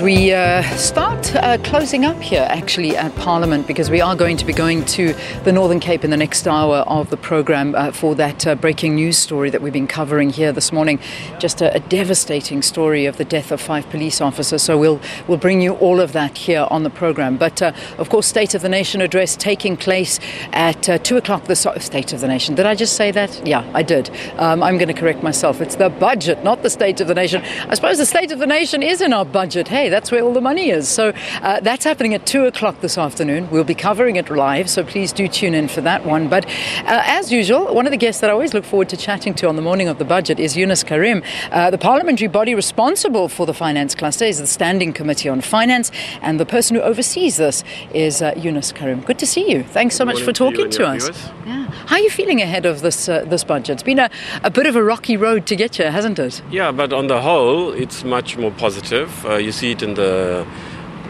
We start closing up here actually at Parliament, because we are going to be going to the Northern Cape in the next hour of the programme for that breaking news story that we've been covering here this morning. Just a devastating story of the death of 5 police officers. So we'll bring you all of that here on the programme. But of course, State of the Nation address taking place at 2 o'clock. State of the Nation. Did I just say that? Yeah, I did. I'm going to correct myself. It's the budget, not the State of the Nation. I suppose the State of the Nation is in our budget. Hey, that's where all the money is. So that's happening at 2 o'clock this afternoon. We'll be covering it live, so please do tune in for that one. But as usual, one of the guests that I always look forward to chatting to on the morning of the budget is Yunus Carrim. The parliamentary body responsible for the finance cluster is the Standing Committee on Finance, and the person who oversees this is Yunus Carrim. Good to see you. Thanks so much for talking to us. Yeah. How are you feeling ahead of this budget? It's been a bit of a rocky road to get here, hasn't it? Yeah, but on the whole, it's much more positive. You see it in the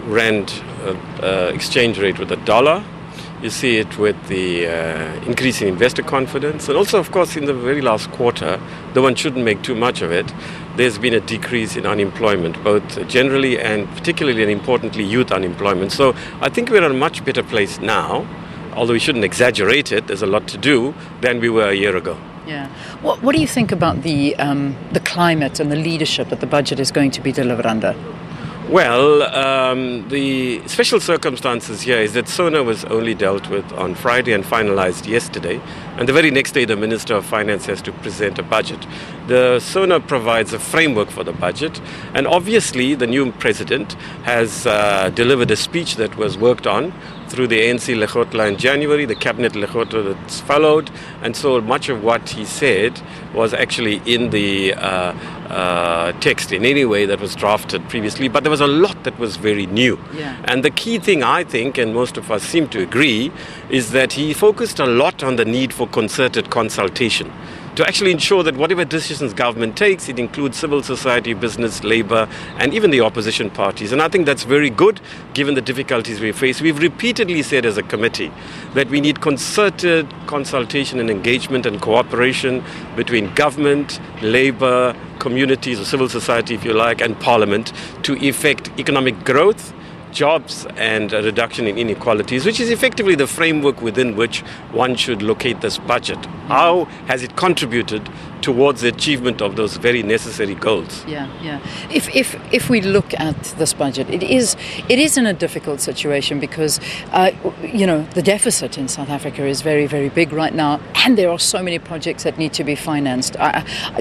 rand exchange rate with the dollar. You see it with the increase in investor confidence. And also, of course, in the very last quarter, though one shouldn't make too much of it, there's been a decrease in unemployment, both generally and particularly and importantly youth unemployment. So I think we're in a much better place now, although we shouldn't exaggerate it, there's a lot to do, than we were a year ago. Yeah. What do you think about the climate and the leadership that the budget is going to be delivered under? Well, the special circumstances here is that SONA was only dealt with on Friday and finalized yesterday. And the very next day, the Minister of Finance has to present a budget. The SONA provides a framework for the budget. And obviously, the new president has delivered a speech that was worked on through the ANC Lekgotla in January, the Cabinet Lekgotla that's followed. And so much of what he said was actually in the text in any way that was drafted previously. But there was a lot that was very new. Yeah. And the key thing, I think, and most of us seem to agree, is that he focused a lot on the need for concerted consultation to actually ensure that whatever decisions government takes, it includes civil society, business, labour, and even the opposition parties. And I think that's very good, given the difficulties we face. We've repeatedly said as a committee that we need concerted consultation and engagement and cooperation between government, labour, communities, or civil society, if you like, and parliament to effect economic growth, jobs, and a reduction in inequalities, which is effectively the framework within which one should locate this budget. How has it contributed towards the achievement of those very necessary goals? Yeah. If we look at this budget, it is in a difficult situation because the deficit in South Africa is very, very big right now, and there are so many projects that need to be financed.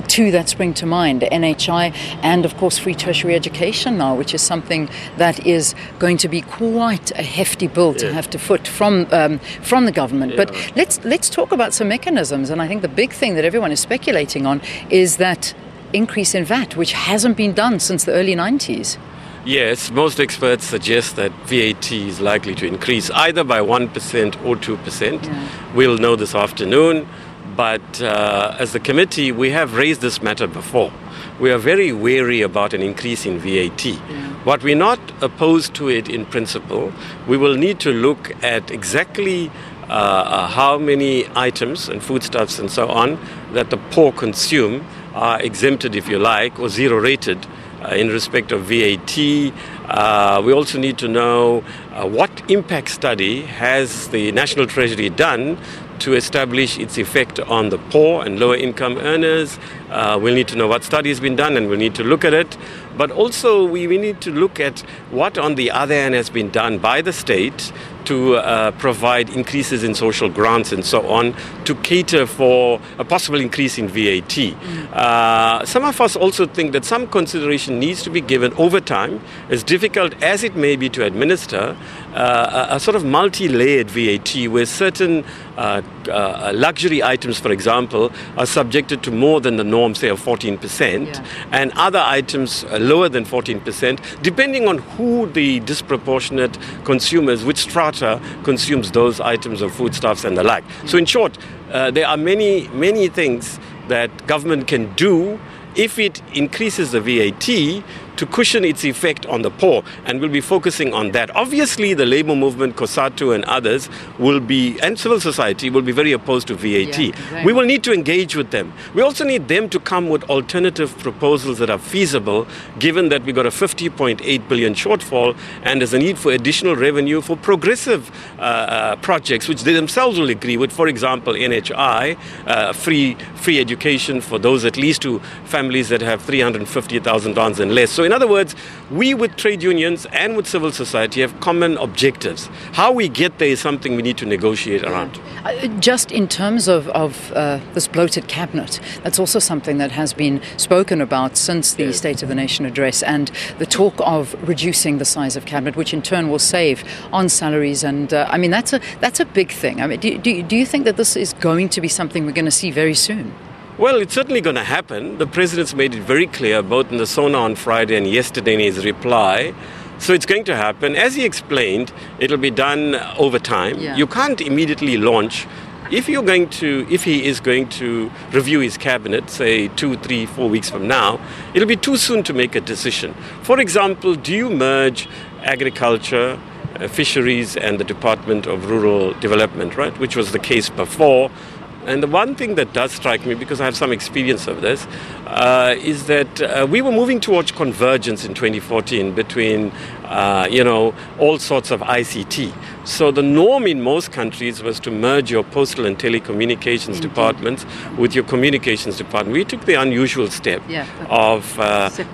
Two that spring to mind: NHI and of course free tertiary education now, which is something that is going to be quite a hefty bill to have to foot from the government. Yeah. But let's talk about some mechanisms, and I think the big thing that everyone is speculating on is that increase in VAT, which hasn't been done since the early 90s. Yes, most experts suggest that VAT is likely to increase either by 1% or 2%. Yeah. We'll know this afternoon, but as the committee, we have raised this matter before. We are very wary about an increase in VAT. Yeah. But we're not opposed to it in principle. We will need to look at exactly how many items and foodstuffs and so on that the poor consume are exempted, if you like, or zero rated in respect of VAT. We also need to know what impact study has the National Treasury done to establish its effect on the poor and lower income earners. We'll need to know what study has been done, and we'll need to look at it. But also we need to look at what on the other hand has been done by the state to provide increases in social grants and so on to cater for a possible increase in VAT. Some of us also think that some consideration needs to be given over time, as difficult as it may be to administer, a sort of multi-layered VAT where certain luxury items, for example, are subjected to more than the norm, say, of 14%, and other items lower than 14%, depending on who the disproportionate consumers, which strata consumes those items of foodstuffs and the like. So in short, there are many things that government can do if it increases the VAT to cushion its effect on the poor, and we'll be focusing on that. Obviously, the labour movement, COSATU and others and civil society will be very opposed to VAT. Yeah, exactly. We will need to engage with them. We also need them to come with alternative proposals that are feasible, given that we've got a 50.8 billion shortfall and there's a need for additional revenue for progressive projects, which they themselves will agree with. For example, NHI, free education for those at least to families that have 350,000 rands and less. So in other words, we with trade unions and with civil society have common objectives. How we get there is something we need to negotiate around. Just in terms of this bloated cabinet, that's also something that has been spoken about since the State of the Nation address, and the talk of reducing the size of cabinet, which in turn will save on salaries. And I mean, that's a big thing. I mean, do you think that this is going to be something we're going to see very soon? Well, it's certainly going to happen. The President's made it very clear, both in the SONA on Friday and yesterday in his reply. So it's going to happen. As he explained, it'll be done over time. Yeah. You can't immediately launch. If he is going to review his cabinet, say 2, 3, 4 weeks from now, it'll be too soon to make a decision. For example, do you merge agriculture, fisheries and the Department of Rural Development, right, which was the case before? And the one thing that does strike me, because I have some experience of this, is that we were moving towards convergence in 2014 between, all sorts of ICT. So the norm in most countries was to merge your postal and telecommunications departments with your communications department. We took the unusual step of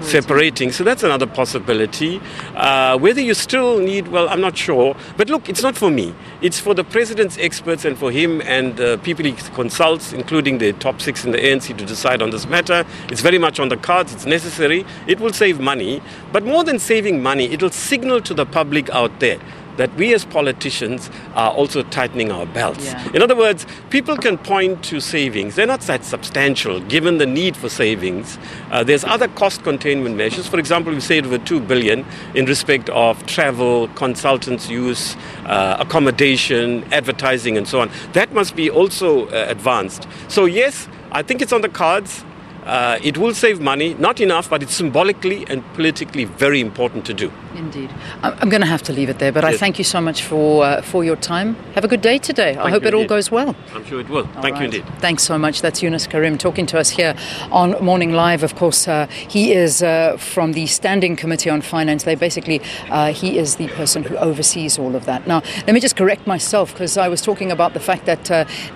separating. So that's another possibility. Whether you still need, well, I'm not sure. But look, it's not for me. It's for the President's experts and for him and the people he consults, including the top 6 in the ANC, to decide on this matter. It's very much on the cards. It's necessary. It will save money. But more than saving money, it will signal to the public out there that we as politicians are also tightening our belts. Yeah. In other words, people can point to savings. They're not that substantial given the need for savings. There's other cost containment measures. For example, we saved over 2 billion in respect of travel, consultants' use, accommodation, advertising and so on. That must be also advanced. So yes, I think it's on the cards. It will save money, not enough, but it's symbolically and politically very important to do. Indeed. I'm going to have to leave it there, but I thank you so much for your time. Have a good day today. I hope it all goes well. I'm sure it will. Thank you indeed. Thanks so much. That's Yunus Carrim talking to us here on Morning Live. Of course, he is from the Standing Committee on Finance. He is the person who oversees all of that. Now, let me just correct myself, because I was talking about the fact that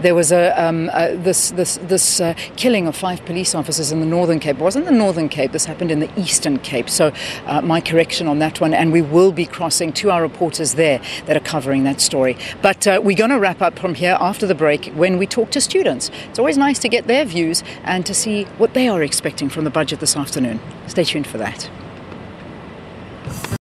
there was this killing of 5 police officers in the Northern Cape. It wasn't the Northern Cape. This happened in the Eastern Cape. So my correction on that one. And we will be crossing to our reporters there that are covering that story. But we're going to wrap up from here after the break when we talk to students. It's always nice to get their views and to see what they are expecting from the budget this afternoon. Stay tuned for that.